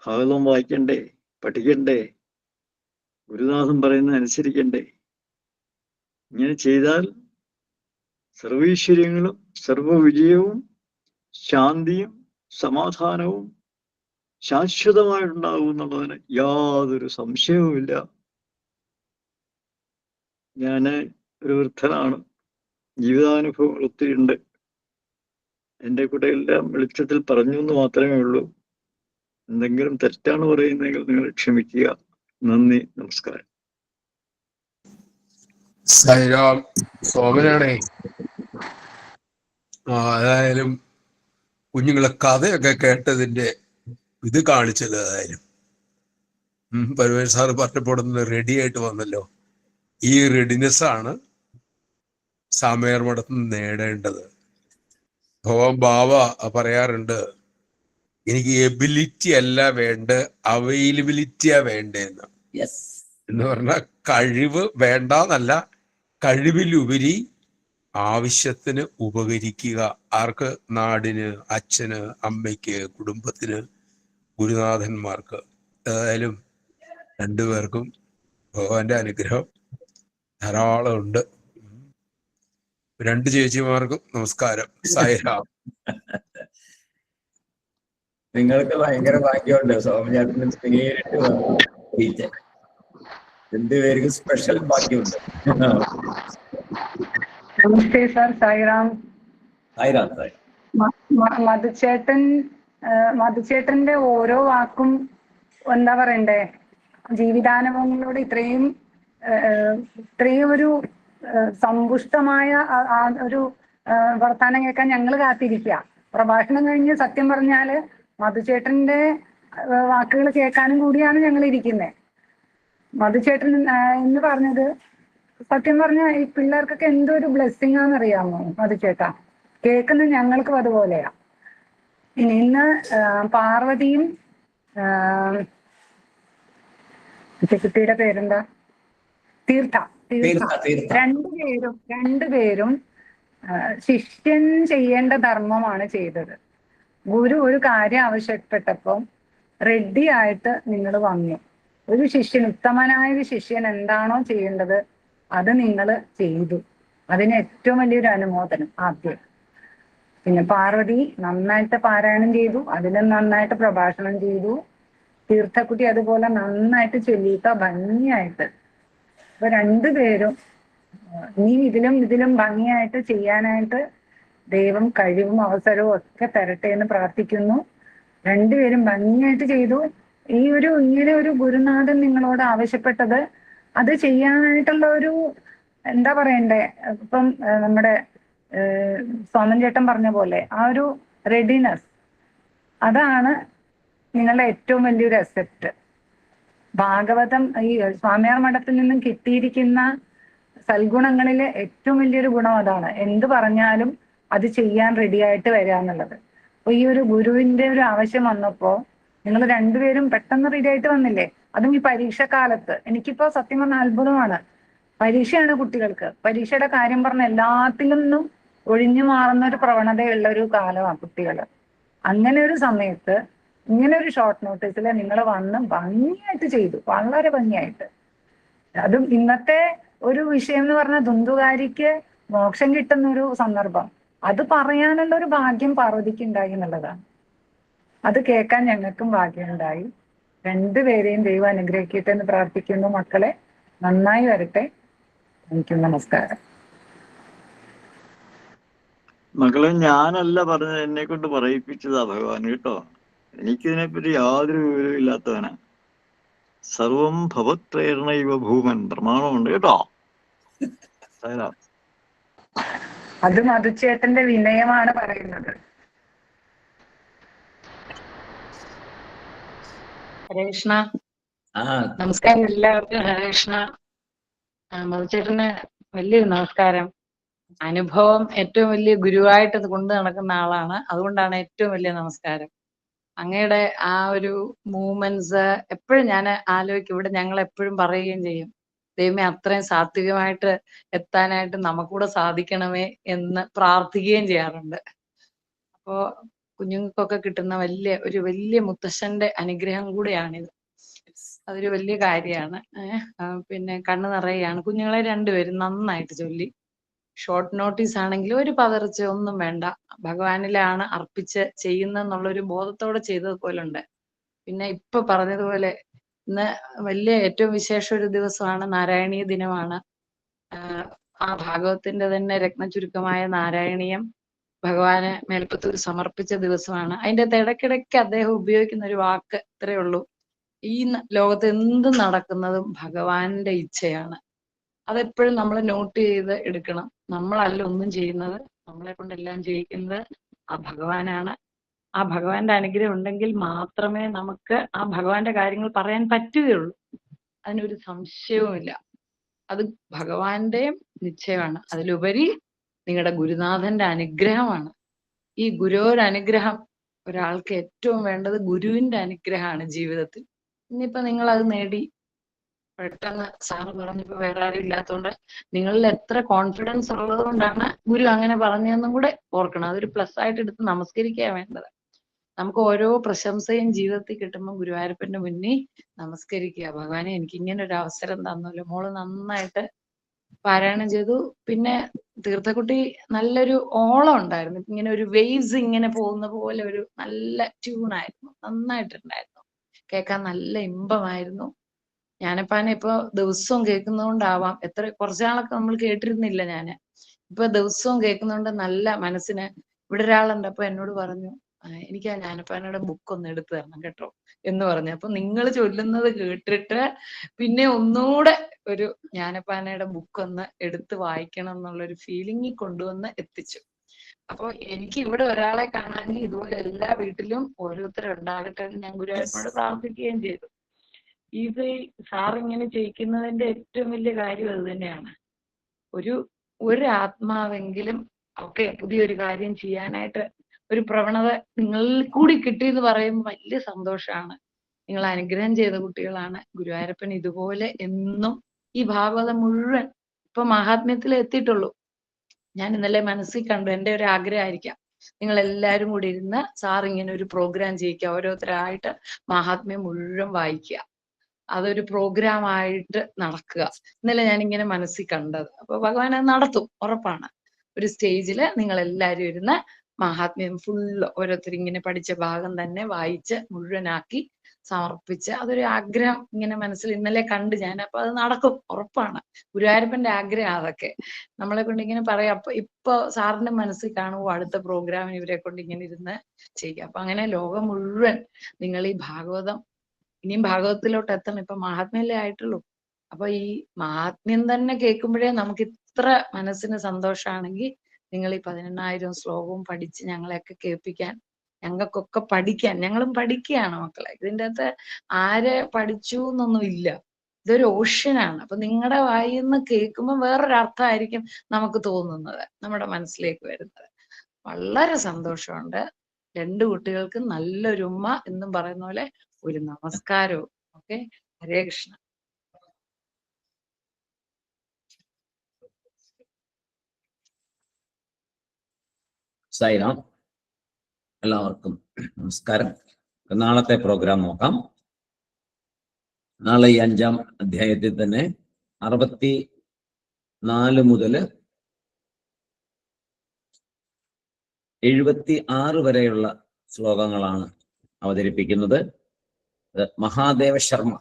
ഭാഗവതം വായിക്കണ്ടേ? പഠിക്കണ്ടേ? ഗുരുനാഥൻ പറയുന്നത് അനുസരിക്കണ്ടേ? ഇങ്ങനെ ചെയ്താൽ സർവൈശ്വര്യങ്ങളും സർവവിജയവും ശാന്തിയും സമാധാനവും ശാശ്വതമായിട്ടുണ്ടാകും എന്നുള്ളതിന് യാതൊരു സംശയവുമില്ല. ഞാൻ ഒരു വൃദ്ധനാണ്. ജീവിതാനുഭവങ്ങൾ ഒത്തിരി ഉണ്ട്. എൻ്റെ കൂടെ എല്ലാം വെളിച്ചത്തിൽ പറഞ്ഞു എന്ന് മാത്രമേ ഉള്ളൂ. എന്തെങ്കിലും തെറ്റാണ് പറയുന്നതെങ്കിൽ നിങ്ങൾ ക്ഷമിക്കുക. നന്ദി, നമസ്കാരം.
സൈറാം സോമനാണേ. ഏതായാലും കുഞ്ഞുങ്ങളെ കഥയൊക്കെ കേട്ടതിന്റെ ഇത് കാണിച്ചല്ലോ. ഏതായാലും പരമേശ്വരൻ സാറ് പറഞ്ഞപ്പോൾ റെഡി ആയിട്ട് വന്നല്ലോ. ഈ റെഡിനെസ് ആണ് സാമേർ മഠത്തിൽ നിന്ന് നേടേണ്ടത്. ഭഗവാൻ ബാബ പറയാറുണ്ട്, എനിക്ക് എബിലിറ്റി അല്ല വേണ്ട, അവൈലബിലിറ്റിയാ വേണ്ടതെന്ന്. എന്ന് പറഞ്ഞാൽ കഴിവ് വേണ്ടെന്നല്ല, കഴിവിലുപരി ആവശ്യത്തിന് ഉപകരിക്കുക. ആർക്ക്? നാടിന്, അച്ഛന്, അമ്മയ്ക്ക്, കുടുംബത്തിന്, ഗുരുനാഥന്മാർക്ക്. ഏതായാലും രണ്ടുപേർക്കും ഭഗവാന്റെ അനുഗ്രഹം ധാരാളം ഉണ്ട്. രണ്ട് ചേച്ചിമാർക്കും നമസ്കാരം. സായിറാം.
നിങ്ങൾക്ക് ഭയങ്കര ഭാഗ്യമുണ്ട്. സോമചാട്ടന് നേരിട്ട് വന്നു. രണ്ടുപേർക്ക് സ്പെഷ്യൽ ഭാഗ്യമുണ്ട്.
നമസ്തേ സാർ. സായിറാം.
സായിറാം.
മധുചേട്ടന്റെ ഓരോ വാക്കും എന്താ പറയണ്ടേ, ജീവിതാനുഭവങ്ങളോട് ഇത്രയും ഒരു സമ്പുഷ്ടമായ ഒരു വർത്താനം കേൾക്കാൻ ഞങ്ങൾ കാത്തിരിക്കുക. പ്രഭാഷണം കഴിഞ്ഞ് സത്യം പറഞ്ഞാല് മധുചേട്ടന്റെ വാക്കുകൾ കേൾക്കാനും കൂടിയാണ് ഞങ്ങൾ ഇരിക്കുന്നത്. മധുചേട്ടൻ എന്ന് പറഞ്ഞത് സത്യം പറഞ്ഞാൽ ഈ പിള്ളേർക്കൊക്കെ എന്തൊരു ബ്ലെസ്സിങ് ആണെന്നറിയാമോ മധുചേട്ടാ? കേൾക്കുന്ന ഞങ്ങൾക്കും അതുപോലെയാ. ഇന്ന് പാർവതിയും കുട്ടിയുടെ പേരെന്താ, തീർത്ഥ രണ്ടുപേരും ശിഷ്യൻ ചെയ്യേണ്ട ധർമ്മമാണ് ചെയ്തത്. ഗുരു ഒരു കാര്യം ആവശ്യപ്പെട്ടപ്പോൾ റെഡി ആയിട്ട് നിങ്ങൾ വന്നു. ഒരു ശിഷ്യൻ, ഉത്തമനായ ഒരു ശിഷ്യൻ എന്താണോ ചെയ്യേണ്ടത് അത് നിങ്ങൾ ചെയ്തു. അതിന് ഏറ്റവും വലിയൊരു അനുമോദനം ആദ്യം. പിന്നെ പാർവതി നന്നായിട്ട് പാരായണം ചെയ്തു, അതിലും നന്നായിട്ട് പ്രഭാഷണം ചെയ്തു. തീർത്ഥക്കുട്ടി അതുപോലെ നന്നായിട്ട് ചൊല്ലിയിട്ടോ ഭംഗിയായിട്ട്. അപ്പൊ രണ്ടുപേരും ഇനി ഇതിലും ഭംഗിയായിട്ട് ചെയ്യാനായിട്ട് ദൈവം കഴിവും അവസരവും ഒക്കെ തരട്ടെ എന്ന് പ്രാർത്ഥിക്കുന്നു. രണ്ടുപേരും ഭംഗിയായിട്ട് ചെയ്തു. ഇങ്ങനെ ഒരു ഗുരുനാഥൻ നിങ്ങളോട് ആവശ്യപ്പെട്ടത് അത് ചെയ്യാനായിട്ടുള്ള ഒരു എന്താ പറയണ്ടേ, ഇപ്പം നമ്മുടെ സോമൻ ചേട്ടൻ പറഞ്ഞ പോലെ ആ ഒരു റെഡിനെസ്, അതാണ് നിങ്ങളുടെ ഏറ്റവും വലിയൊരു അസെറ്റ്. ഭാഗവതം ഈ സ്വാമിയാർ മഠത്തിൽ നിന്നും കിട്ടിയിരിക്കുന്ന സൽഗുണങ്ങളിലെ ഏറ്റവും വലിയൊരു ഗുണം അതാണ്. എന്ത് പറഞ്ഞാലും അത് ചെയ്യാൻ റെഡി ആയിട്ട് വരിക എന്നുള്ളത്. അപ്പൊ ഈ ഒരു ഗുരുവിന്റെ ഒരു ആവശ്യം വന്നപ്പോ നിങ്ങൾ രണ്ടുപേരും പെട്ടെന്ന് റെഡി ആയിട്ട് വന്നില്ലേ. അതും ഈ പരീക്ഷക്കാലത്ത് എനിക്കിപ്പോ സത്യം പറഞ്ഞ അത്ഭുതമാണ്. പരീക്ഷയാണ് കുട്ടികൾക്ക്. പരീക്ഷയുടെ കാര്യം പറഞ്ഞ എല്ലാത്തിൽ നിന്നും ഒഴിഞ്ഞു മാറുന്ന ഒരു പ്രവണതയുള്ള ഒരു കാലമാണ് കുട്ടികൾ. അങ്ങനെ ഒരു സമയത്ത് ഇങ്ങനെ ഒരു ഷോർട്ട് നോട്ടീസിൽ നിങ്ങൾ വന്ന് ഭംഗിയായിട്ട് ചെയ്തു, വളരെ ഭംഗിയായിട്ട്. അതും ഇന്നത്തെ ഒരു വിഷയം എന്ന് പറഞ്ഞാൽ ദുന്ദുകാരിക്ക് മോക്ഷം കിട്ടുന്ന ഒരു സന്ദർഭം, അത് പറയാനുള്ള ഒരു ഭാഗ്യം പാർവതിക്ക് ഉണ്ടായി എന്നുള്ളതാണ്. അത് കേൾക്കാൻ ഞങ്ങൾക്കും ഭാഗ്യമുണ്ടായി. രണ്ടുപേരെയും ദൈവം അനുഗ്രഹിക്കട്ടെ എന്ന് പ്രാർത്ഥിക്കുന്നു. മക്കളെ നന്നായി വരട്ടെ. എനിക്ക് നമസ്കാരം.
മക്കളെ ഞാനല്ല പറഞ്ഞത്, എന്നെ കൊണ്ട് പറയിപ്പിച്ചതാ ഭഗവാൻ കേട്ടോ. എനിക്കിതിനെപ്പറ്റി യാതൊരു വിവരവും ഇല്ലാത്തവനാ. സർവം ഭവത്രേരണൈവ ഭൂമൻ പ്രമാണമുണ്ട് കേട്ടോ.
അത് മധുചേട്ടന്റെ വിനയമാണ് പറയുന്നത്.
ഹരേ കൃഷ്ണ. നമസ്കാരം എല്ലാവർക്കും. ഹരേ കൃഷ്ണ. മധുചേട്ടന് വലിയൊരു നമസ്കാരം. അനുഭവം ഏറ്റവും വലിയ ഗുരുവായിട്ട് കൊണ്ടു നടക്കുന്ന ആളാണ്, അതുകൊണ്ടാണ് ഏറ്റവും വലിയ നമസ്കാരം. അങ്ങയുടെ ആ ഒരു മൂവ്മെന്റ്സ് എപ്പോഴും ഞാൻ ആലോചിക്കും. ഇവിടെ ഞങ്ങൾ എപ്പോഴും പറയുകയും ചെയ്യും, ദൈവമേ അത്രയും സാത്വികമായിട്ട് എത്താനായിട്ട് നമുക്കൂടെ സാധിക്കണമേ എന്ന് പ്രാർത്ഥിക്കുകയും ചെയ്യാറുണ്ട്. അപ്പോ കുഞ്ഞുങ്ങൾക്കൊക്കെ കിട്ടുന്ന വലിയ മുത്തശ്ശന്റെ അനുഗ്രഹം കൂടെയാണിത്. അതൊരു വലിയ കാര്യമാണ്. പിന്നെ കണ്ണു നിറയാണ്. കുഞ്ഞുങ്ങളെ രണ്ടുപേരും നന്നായിട്ട് ചൊല്ലി. ഷോർട്ട് നോട്ടീസ് ആണെങ്കിൽ ഒരു പതർച്ച ഒന്നും വേണ്ട, ഭഗവാനിലാണ് അർപ്പിച്ച് ചെയ്യുന്നെന്നുള്ളൊരു ബോധത്തോടെ ചെയ്തത് പോലുണ്ട്. പിന്നെ ഇപ്പൊ പറഞ്ഞതുപോലെ ഇന്ന് ഏറ്റവും വിശേഷ ഒരു ദിവസമാണ്, നാരായണീയ ദിനമാണ്. ആ ഭാഗവത്തിന്റെ തന്നെ രത്നചുരുക്കമായ നാരായണീയം ഭഗവാന് മേൽപ്പത്തൂർ സമർപ്പിച്ച ദിവസമാണ്. അതിന്റെ ഇടയ്ക്കിടയ്ക്ക് അദ്ദേഹം ഉപയോഗിക്കുന്ന ഒരു വാക്ക് ഇത്രയേ ഉള്ളൂ: ഈ ലോകത്ത് എന്ത് നടക്കുന്നതും ഭഗവാന്റെ ഇച്ഛയാണ്. അതെപ്പോഴും നമ്മൾ നോട്ട് ചെയ്ത് എടുക്കണം. നമ്മളല്ല ഒന്നും ചെയ്യുന്നത്, നമ്മളെ കൊണ്ടെല്ലാം ചെയ്യിക്കുന്നത് ആ ഭഗവാനാണ്. ആ ഭഗവാന്റെ അനുഗ്രഹം ഉണ്ടെങ്കിൽ മാത്രമേ നമുക്ക് ആ ഭഗവാന്റെ കാര്യങ്ങൾ പറയാൻ പറ്റുകയുള്ളൂ. അതിനൊരു സംശയവുമില്ല. അത് ഭഗവാന്റെ നിശ്ചയമാണ്. അതിലുപരി നിങ്ങളുടെ ഗുരുനാഥന്റെ അനുഗ്രഹമാണ്. ഈ ഗുരുവിന്റെ അനുഗ്രഹം, ഒരാൾക്ക് ഏറ്റവും വേണ്ടത് ഗുരുവിന്റെ അനുഗ്രഹമാണ് ജീവിതത്തിൽ. ഇനിയിപ്പോ നിങ്ങൾ അത് നേടി. പെട്ടെന്ന് സാറ് പറഞ്ഞപ്പോ വേറെ ആരും ഇല്ലാത്തതുകൊണ്ട് നിങ്ങളിൽ എത്ര കോൺഫിഡൻസ് ഉള്ളത് കൊണ്ടാണ് ഗുരു അങ്ങനെ പറഞ്ഞതെന്നും കൂടെ ഓർക്കണം. അതൊരു പ്ലസ് ആയിട്ട് എടുത്ത് നമസ്കരിക്കുക വേണ്ടത്. നമുക്ക് ഓരോ പ്രശംസയും ജീവിതത്തിൽ കിട്ടുമ്പോൾ ഗുരുവായൂരപ്പന്റെ മുന്നിൽ നമസ്കരിക്കുക. ഭഗവാനെ എനിക്ക് ഇങ്ങനെ ഒരു അവസരം തന്നല്ലോ. മോള് നന്നായിട്ട് പാരായണം ചെയ്തു. പിന്നെ തീർത്ഥക്കുട്ടി നല്ലൊരു ഓളം ഉണ്ടായിരുന്നു. ഇങ്ങനെ ഒരു വേവ്സ് ഇങ്ങനെ പോകുന്ന പോലെ ഒരു നല്ല ട്യൂണായിരുന്നു, നന്നായിട്ടുണ്ടായിരുന്നു. കേൾക്കാൻ നല്ല ഇമ്പമായിരുന്നു. ഞാനപ്പാനെ ഇപ്പൊ ദിവസവും കേൾക്കുന്നതുകൊണ്ടാവാം, കുറച്ചു നാളൊക്കെ നമ്മൾ കേട്ടിരുന്നില്ല. ഞാന് ഇപ്പൊ ദിവസവും കേൾക്കുന്നതുകൊണ്ട് നല്ല മനസ്സിന്. ഇവിടെ ഒരാളുണ്ട്, അപ്പൊ എന്നോട് പറഞ്ഞു, എനിക്ക് ആ ജ്ഞാനപ്പാനയുടെ ബുക്ക് ഒന്ന് എടുത്തു തരണം കേട്ടോ എന്ന് പറഞ്ഞു. അപ്പൊ നിങ്ങൾ ചൊല്ലുന്നത് കേട്ടിട്ട് പിന്നെ ഒന്നുകൂടെ ഒരു ജ്ഞാനപ്പാനയുടെ ബുക്ക് ഒന്ന് എടുത്ത് വായിക്കണം എന്നുള്ളൊരു ഫീലിംഗിൽ കൊണ്ടുവന്ന് എത്തിച്ചു. അപ്പൊ എനിക്ക് ഇവിടെ ഒരാളെ കാണാമെങ്കിൽ ഇതുപോലെ എല്ലാ വീട്ടിലും ഓരോരുത്തരും ഉണ്ടാകട്ടെ എന്ന് ഞാൻ ഗുരുവായൂരപ്പനോട് പ്രാർത്ഥിക്കുകയും ചെയ്തു. ഇത് സാർ ഇങ്ങനെ ചെയ്യിക്കുന്നതിന്റെ ഏറ്റവും വലിയ കാര്യം അത് തന്നെയാണ്. ഒരു ആത്മാവെങ്കിലും ഒക്കെ പുതിയൊരു കാര്യം ചെയ്യാനായിട്ട് ഒരു പ്രവണത നിങ്ങളിൽ കൂടി കിട്ടിയെന്ന് പറയുമ്പോൾ വലിയ സന്തോഷമാണ്. നിങ്ങൾ അനുഗ്രഹം ചെയ്ത കുട്ടികളാണ്. ഗുരുവായൂരപ്പൻ ഇതുപോലെ എന്നും ഈ ഭാഗവതം മുഴുവൻ ഇപ്പൊ മഹാത്മ്യത്തിൽ എത്തിയിട്ടുള്ളൂ. ഞാൻ ഇന്നലെ മനസ്സിൽ കണ്ടു, എൻ്റെ ഒരു ആഗ്രഹമായിരിക്കാം, നിങ്ങൾ എല്ലാവരും കൂടി ഇരുന്ന് സാർ ഇങ്ങനെ ഒരു പ്രോഗ്രാം ചെയ്യിക്കുക, ഓരോരുത്തരായിട്ട് മഹാത്മ്യം മുഴുവൻ വായിക്കുക, അതൊരു പ്രോഗ്രാം ആയിട്ട് നടക്കുക. ഇന്നലെ ഞാൻ ഇങ്ങനെ മനസ്സിൽ കണ്ടത്. അപ്പൊ ഭഗവാൻ അത് നടത്തും, ഉറപ്പാണ്. ഒരു സ്റ്റേജില് നിങ്ങൾ എല്ലാവരും ഇരുന്ന് മഹാത്മ്യം ഫുള്ള് ഓരോരുത്തർ ഇങ്ങനെ പഠിച്ച ഭാഗം തന്നെ വായിച്ച് മുഴുവനാക്കി സമർപ്പിച്ച്, അതൊരു ആഗ്രഹം ഇങ്ങനെ മനസ്സിൽ ഇന്നലെ കണ്ട് ഞാൻ. അപ്പൊ അത് നടക്കും, ഉറപ്പാണ്. ഗുരുവായൂരപ്പന്റെ ആഗ്രഹം അതൊക്കെ നമ്മളെ കൊണ്ട് ഇങ്ങനെ പറയാം. അപ്പൊ ഇപ്പൊ സാറിന്റെ മനസ്സിൽ കാണുമ്പോൾ അടുത്ത പ്രോഗ്രാമിന് ഇവരെ കൊണ്ട് ഇങ്ങനെ ഇരുന്ന് ചെയ്യുക. അപ്പൊ അങ്ങനെ ലോകം മുഴുവൻ നിങ്ങൾ ഈ ഭാഗവതം, ഇനിയും ഭാഗവതത്തിലോട്ട് എത്തണം. ഇപ്പൊ മഹാത്മ്യല്ലേ ആയിട്ടുള്ളൂ. അപ്പൊ ഈ മഹാത്മ്യം തന്നെ കേൾക്കുമ്പോഴേ നമുക്ക് ഇത്ര മനസ്സിന് സന്തോഷമാണെങ്കിൽ നിങ്ങൾ ഈ 18,000 ശ്ലോകവും പഠിച്ച് ഞങ്ങളെയൊക്കെ കേൾപ്പിക്കാൻ, ഞങ്ങൾക്കൊക്കെ പഠിക്കാൻ, ഞങ്ങളും പഠിക്കുകയാണ് മക്കളെ. ഇതിൻ്റെ അകത്ത് ആരെ പഠിച്ചു എന്നൊന്നും ഇല്ല, ഇതൊരു ഓഷ്യനാണ്. അപ്പൊ നിങ്ങളുടെ വായിൽ നിന്ന് കേൾക്കുമ്പോൾ വേറൊരർത്ഥമായിരിക്കും നമുക്ക് തോന്നുന്നത്, നമ്മുടെ മനസ്സിലേക്ക് വരുന്നത്. വളരെ സന്തോഷമുണ്ട്. 2 കുട്ടികൾക്ക് നല്ലൊരു ഉമ്മ എന്നും പറയുന്ന പോലെ ഒരു നമസ്കാരവും. ഓക്കെ, ഹരേ കൃഷ്ണ.
സായിറാം. എല്ലാവർക്കും നമസ്കാരം. നാളത്തെ പ്രോഗ്രാം നോക്കാം. നാളെ ഈ 5-ാം അധ്യായത്തിൽ തന്നെ 64 മുതൽ 76 വരെയുള്ള ശ്ലോകങ്ങളാണ് അവതരിപ്പിക്കുന്നത്. മഹാദേവ ശർമ്മ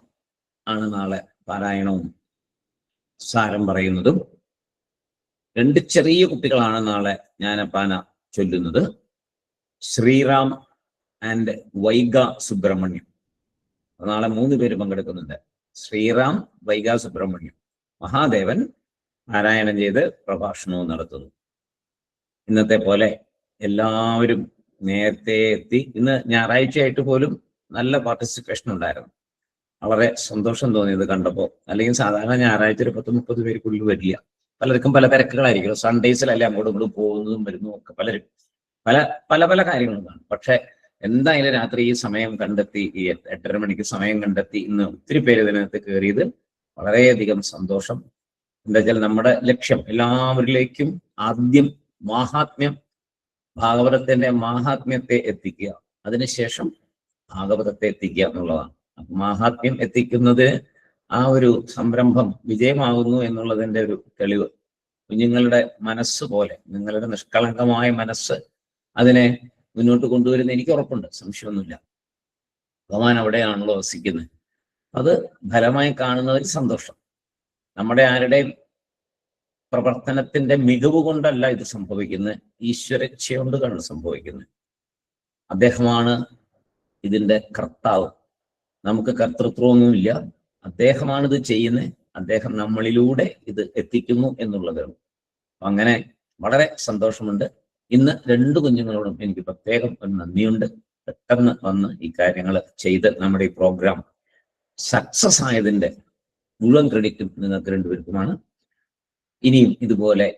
ആണ് നാളെ പാരായണവും സാരം പറയുന്നതും. 2 ചെറിയ കുട്ടികളാണ് നാളെ ജ്ഞാനപ്പാന ചൊല്ലുന്നത്. ശ്രീറാം ആൻഡ് വൈഗ സുബ്രഹ്മണ്യം. നാളെ 3 പേര് പങ്കെടുക്കുന്നുണ്ട്. ശ്രീറാം, വൈഗ സുബ്രഹ്മണ്യം. മഹാദേവൻ പാരായണം ചെയ്ത് പ്രഭാഷണവും നടത്തുന്നു. ഇന്നത്തെ പോലെ എല്ലാവരും നേരത്തെ എത്തി. ഇന്ന് ഞായറാഴ്ചയായിട്ട് പോലും നല്ല പാർട്ടിസിപ്പേഷൻ ഉണ്ടായിരുന്നു. വളരെ സന്തോഷം തോന്നിയത് കണ്ടപ്പോൾ. അല്ലെങ്കിൽ സാധാരണ ഞായറാഴ്ച ഒരു 10-30 പേർക്കുള്ളിൽ വരില്ല. പലർക്കും പല തിരക്കുകളായിരിക്കും. സൺഡേസിലല്ലേ അങ്ങോട്ടും ഇങ്ങോട്ടും പോകുന്നതും വരുന്നതും ഒക്കെ. പലരും പല കാര്യങ്ങളും കാണും. പക്ഷെ എന്തായാലും രാത്രി ഈ സമയം കണ്ടെത്തി, ഈ 8:30 മണിക്ക് സമയം കണ്ടെത്തി ഇന്ന് ഒത്തിരി പേര് ഇതിനകത്ത് കയറിയത് വളരെയധികം സന്തോഷം. എന്താ വെച്ചാൽ നമ്മുടെ ലക്ഷ്യം എല്ലാവരിലേക്കും ആദ്യം മാഹാത്മ്യം, ഭാഗവതത്തിന്റെ മാഹാത്മ്യത്തെ എത്തിക്കുക, അതിനുശേഷം ഭാഗവതത്തെ എത്തിക്കുക എന്നുള്ളതാണ്. അപ്പൊ മാഹാത്മ്യം എത്തിക്കുന്നതിന് ആ ഒരു സംരംഭം വിജയമാകുന്നു എന്നുള്ളതിന്റെ ഒരു തെളിവ് കുഞ്ഞുങ്ങളുടെ മനസ്സ് പോലെ, നിങ്ങളുടെ നിഷ്കളങ്കമായ മനസ്സ് അതിനെ മുന്നോട്ട് കൊണ്ടുവരുന്ന എനിക്ക് ഉറപ്പുണ്ട്, സംശയമൊന്നുമില്ല. ഭഗവാൻ അവിടെയാണല്ലോ വസിക്കുന്നത്. അത് ഫലമായി കാണുന്നതിൽ സന്തോഷം. നമ്മുടെ ആരുടെയും പ്രവർത്തനത്തിന്റെ മികവ് കൊണ്ടല്ല ഇത് സംഭവിക്കുന്നത്, ഈശ്വരച്ഛയുണ്ട് കണ്ട് സംഭവിക്കുന്നത്. അദ്ദേഹമാണ് ഇതിന്റെ കർത്താവ്. നമുക്ക് കർത്തൃത്വമൊന്നുമില്ല, അദ്ദേഹമാണ് ഇത് ചെയ്യുന്നത്. അദ്ദേഹം നമ്മളിലൂടെ ഇത് എത്തിക്കുന്നു എന്നുള്ളതാണ്. അങ്ങനെ വളരെ സന്തോഷമുണ്ട്. ഇന്ന് 2 കുഞ്ഞുങ്ങളോടും എനിക്ക് പ്രത്യേകം ഒരു നന്ദിയുണ്ട്. പെട്ടെന്ന് വന്ന് ഈ കാര്യങ്ങൾ ചെയ്ത് നമ്മുടെ ഈ പ്രോഗ്രാം സക്സസ് ആയതിന്റെ മുഴുവൻ ക്രെഡിറ്റും നിങ്ങൾക്ക് 2 പേർക്കുമാണ്. ഇനിയും ഇതുപോലെ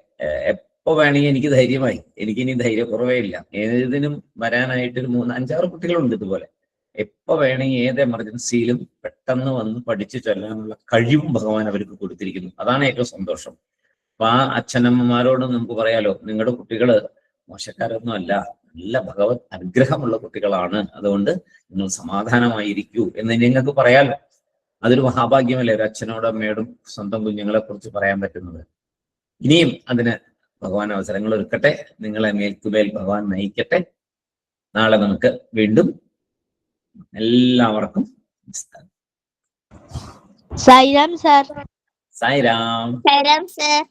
എപ്പോ വേണമെങ്കിൽ എനിക്ക് ധൈര്യമായി, എനിക്കിനി ധൈര്യക്കുറവേ ഇല്ല. ഏതിനും വരാനായിട്ട് ഒരു 3-5-6 കുട്ടികളുണ്ട് ഇതുപോലെ. എപ്പോ വേണമെങ്കിൽ ഏത് എമർജൻസിയിലും പെട്ടെന്ന് വന്ന് പഠിച്ചു ചൊല്ലാനുള്ള കഴിവും ഭഗവാൻ അവർക്ക് കൊടുത്തിരിക്കുന്നു. അതാണ് ഏറ്റവും സന്തോഷം. അപ്പൊ ആ അച്ഛനമ്മമാരോട് നമുക്ക് പറയാലോ, നിങ്ങളുടെ കുട്ടികള് മോശക്കാരൊന്നും അല്ല, നല്ല ഭഗവത് അനുഗ്രഹമുള്ള കുട്ടികളാണ്. അതുകൊണ്ട് നിങ്ങൾ സമാധാനമായിരിക്കൂ എന്ന് നിങ്ങൾക്ക് പറയാലോ. അതൊരു മഹാഭാഗ്യമല്ലേ ഒരു അച്ഛനോടും അമ്മയോടും സ്വന്തം കുഞ്ഞുങ്ങളെ കുറിച്ച് പറയാൻ പറ്റുന്നത്. ഇനിയും അതിന് ഭഗവാൻ അവസരങ്ങൾ ഒരുക്കട്ടെ. നിങ്ങളെ മേൽക്കുമേൽ ഭഗവാൻ നയിക്കട്ടെ. നാളെ നമുക്ക് വീണ്ടും എല്ലാവർക്കും നമസ്കാരം.
സായിരാം സാർ.
സായിരാം.
സായിരാം സാർ.